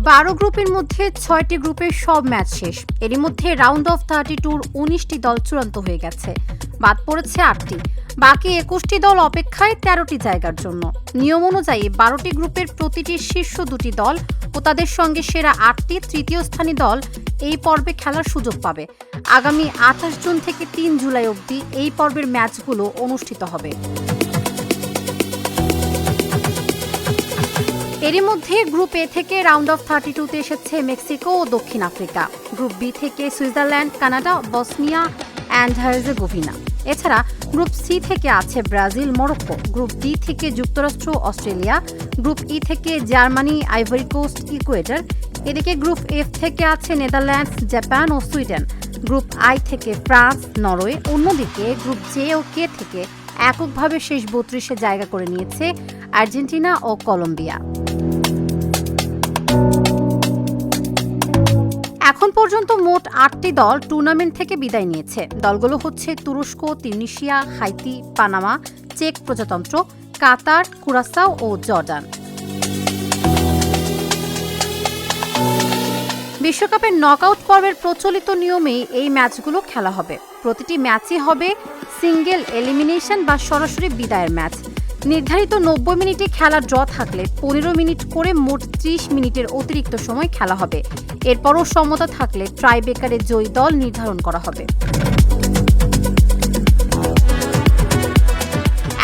12 গ্রুপের মধ্যে 6টি গ্রুপের সব ম্যাচ শেষ। এরই মধ্যে রাউন্ড অফ 32-র 19টি দল চূড়ান্ত হয়ে গেছে, বাদ পড়েছে 8টি। বাকি 21টি দল অপেক্ষায় 13টি জায়গার জন্য। নিয়ম অনুযায়ী 12টি গ্রুপের প্রতিটি শীর্ষ 2টি দল ও তাদের সঙ্গে সেরা 8টি তৃতীয় স্থানী দল এই পর্বে খেলার সুযোগ পাবে। আগামী 28 জুন থেকে 3 জুলাই অবধি এই পর্বের ম্যাচগুলো অনুষ্ঠিত হবে। এরই মধ্যে গ্রুপ এ থেকে রাউন্ড অফ 32-তে এসেছে মেক্সিকো ও দক্ষিণ আফ্রিকা। গ্রুপ বি থেকে Switzerland, Canada, Bosnia and Herzegovina. এছাড়া গ্রুপ সি থেকে আছে ব্রাজিল, মরক্কো। গ্রুপ ডি থেকে যুক্তরাষ্ট্র, অস্ট্রেলিয়া। গ্রুপ ই থেকে জার্মানি, আইভরি কোস্ট, ইকুয়েডর। এদিকে গ্রুপ এফ থেকে আছে নেদারল্যান্ডস, জাপান ও সুইডেন। গ্রুপ আই থেকে ফ্রান্স, নরওয়ে। অন্যদিকে গ্রুপ জে ও কে থেকে এককভাবে শেষ 32-এ জায়গা করে নিয়েছে আর্জেন্টিনা ও কলম্বিয়া। এখন পর্যন্ত মোট 8টি দল টুর্নামেন্ট থেকে বিদায় নিয়েছে। দলগুলো হচ্ছে তুরস্ক, তিউনিসিয়া, হাইতি, পানামা, চেক প্রজাতন্ত্র, কাতার, কুরাসাও ও জর্ডান। বিশ্বকাপের নকআউট পর্বের প্রচলিত নিয়মেই এই ম্যাচগুলো খেলা হবে। প্রতিটি ম্যাচই হবে সিঙ্গেল এলিমিনেশন বা সরাসরি বিদায়ের ম্যাচ। নির্ধারিত 90 মিনিটে খেলা ড্র থাকলে 15 মিনিট করে মোট 30 মিনিটের অতিরিক্ত সময় খেলা হবে। এরপরও সমতা থাকলে ট্রাইব্রেকারে জয়ী দল নির্ধারণ করা হবে।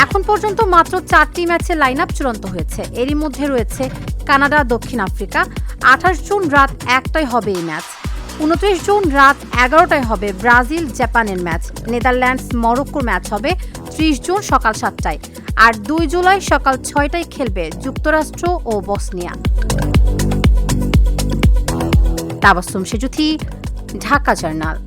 এখন পর্যন্ত মাত্র 4টি ম্যাচের লাইন আপ চূড়ান্ত হয়েছে। এরই মধ্যে রয়েছে কানাডা, দক্ষিণ আফ্রিকা। 28 জুন রাত 1টায় হবে এই ম্যাচ। 29 জুন রাত 11টায় হবে ব্রাজিল, জাপানের ম্যাচ। নেদারল্যান্ডস, মরক্কোর ম্যাচ হবে 30 জুন সকাল 7টায়। আর 2 জুলাই সকাল 6টায় খেলবে যুক্তরাষ্ট্র ও বসনিয়া। তাবাসসুম সেজুথি, ঢাকা জার্নাল।